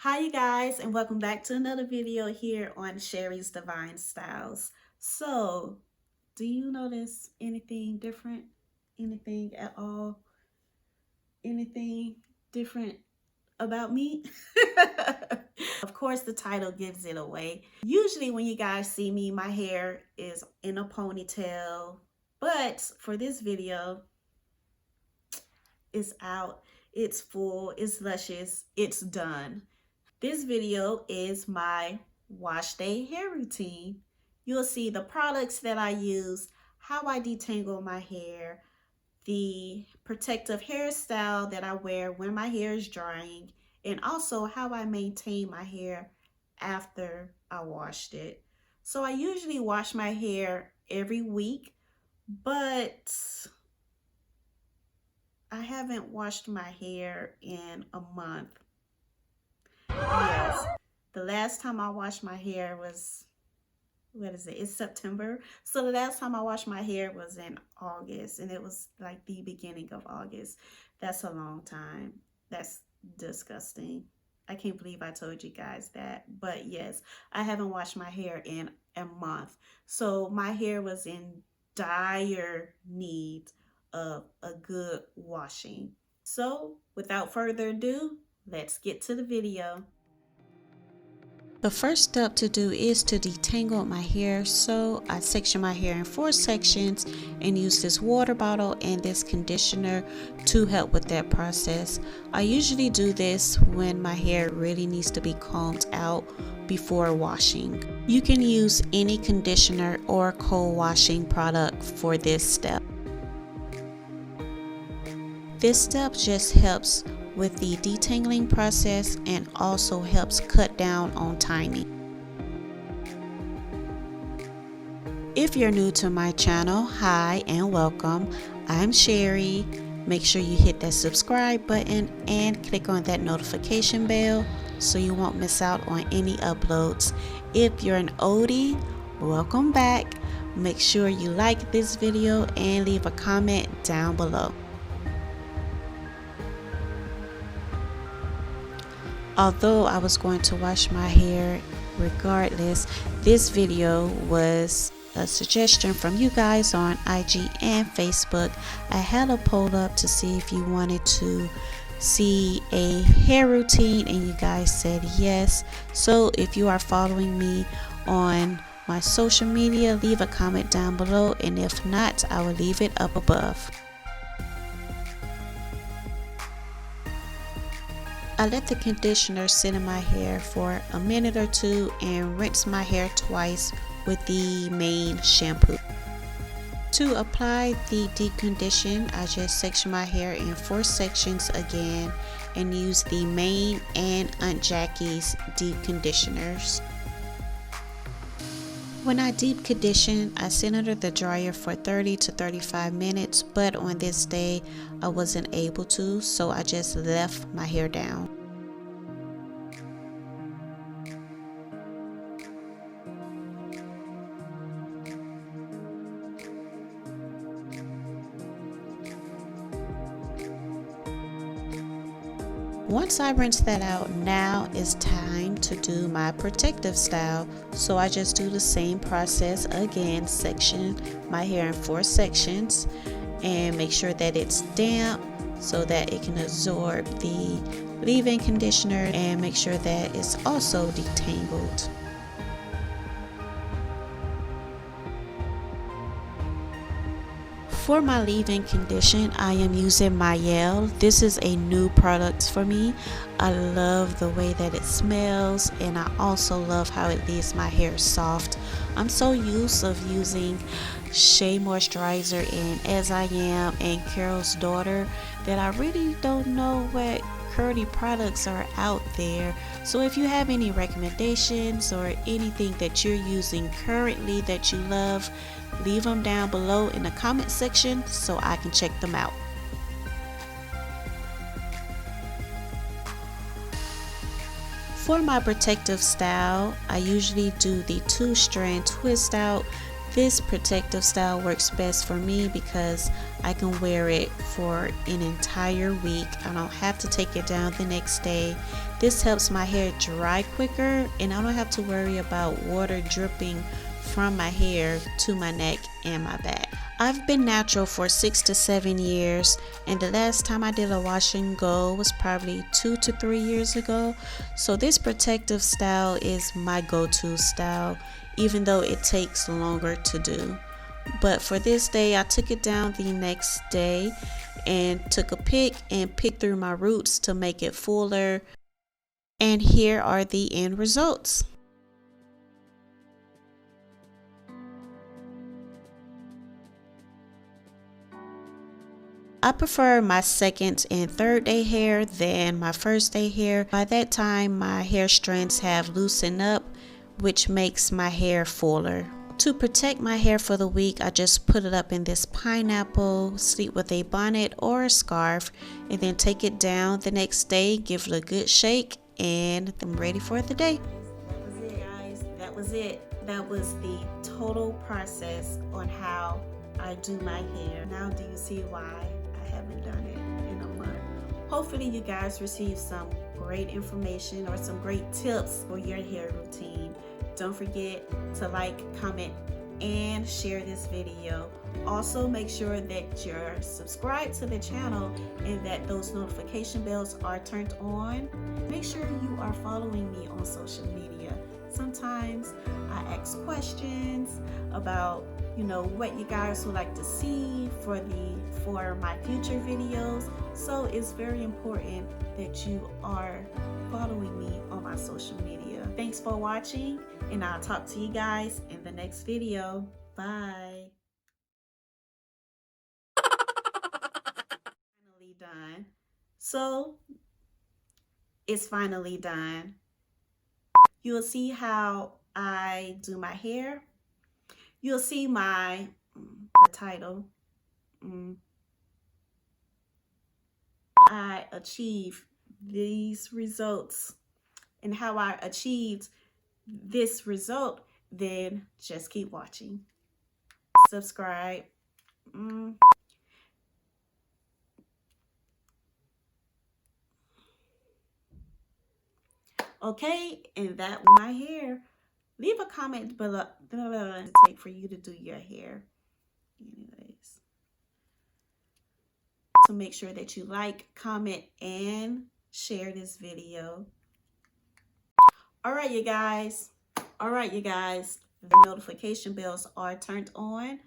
Hi you guys, and welcome back to another video here on Sherri's Divine Styles. So, do you notice anything different? Anything at all? Anything different about me? Of course, the title gives it away. Usually when you guys see me, my hair is in a ponytail, but for this video, it's out, it's full, it's luscious, it's done. This video is my wash day hair routine. You'll see the products that I use, how I detangle my hair, the protective hairstyle that I wear when my hair is drying, and also how I maintain my hair after I washed it. So I usually wash my hair every week, but I haven't washed my hair in a month. Yes, the last time I washed my hair was, what is it? It's September. So the last time I washed my hair was in August, and it was like the beginning of August. That's a long time. That's disgusting. I can't believe I told you guys that. But yes, I haven't washed my hair in a month. So my hair was in dire need of a good washing. So without further ado, let's get to the video. The first step to do is to detangle my hair, so I section my hair in 4 sections and use this water bottle and this conditioner to help with that process. I usually do this when my hair really needs to be combed out before washing. You can use any conditioner or cold washing product for this step. This step just helps with the detangling process and also helps cut down on timing. If you're new to my channel, hi and welcome. I'm Sherry. Make sure you hit that subscribe button and click on that notification bell so you won't miss out on any uploads. If you're an oldie, welcome back. Make sure you like this video and leave a comment down below. Although I was going to wash my hair regardless, this video was a suggestion from you guys on IG and Facebook. I had a poll up to see if you wanted to see a hair routine and you guys said yes. So if you are following me on my social media, leave a comment down below, and if not, I will leave it up above. I let the conditioner sit in my hair for a minute or two and rinse my hair twice with the main shampoo. To apply the deep condition, I just section my hair in 4 sections again and use the main and Aunt Jackie's deep conditioners. When I deep condition, I sit under the dryer for 30 to 35 minutes, but on this day I wasn't able to, so I just left my hair down. Once I rinse that out, now it's time to do my protective style. So I just do the same process again, section my hair in 4 sections and make sure that it's damp so that it can absorb the leave-in conditioner, and make sure that it's also detangled. For my leave-in condition, I am using Mayel. This is a new product for me. I love the way that it smells, and I also love how it leaves my hair soft. I'm so used of using Shea Moisturizer and As I Am and Carol's Daughter that I really don't know what curly products are out there. So if you have any recommendations or anything that you're using currently that you love, leave them down below in the comment section so I can check them out. For my protective style, I usually do the 2-strand twist out. This protective style works best for me because I can wear it for an entire week. I don't have to take it down the next day. This helps my hair dry quicker, and I don't have to worry about water dripping from my hair to my neck and my back. I've been natural for 6 to 7 years, and the last time I did a wash and go was probably 2 to 3 years ago. So this protective style is my go-to style, even though it takes longer to do. But for this day, I took it down the next day and took a pick and picked through my roots to make it fuller. And here are the end results. I prefer my second and third day hair than my first day hair. By that time, my hair strands have loosened up, which makes my hair fuller. To protect my hair for the week, I just put it up in this pineapple, sleep with a bonnet or a scarf, and then take it down the next day, give it a good shake, and I'm ready for the day. That was it, guys. That was it. That was the total process on how I do my hair. Now do you see why I haven't done it in a month? Hopefully you guys receive some great information or some great tips for your hair routine. Don't forget to like, comment, and share this video. Also, make sure that you're subscribed to the channel and that those notification bells are turned on. Make sure you are following me on social media. Sometimes I ask questions about, what you guys would like to see for my future videos. So it's very important that you are following me on my social media. Thanks for watching, and I'll talk to you guys in the next video. Bye. Finally done. So it's finally done. You'll see how I do my hair. You'll see the title. I achieve these results and how I achieved this result, then just keep watching. Subscribe. Okay, and that was my hair. Leave a comment below to take for you to do your hair. Anyways, so make sure that you like, comment, and share this video. All right, you guys. The notification bells are turned on.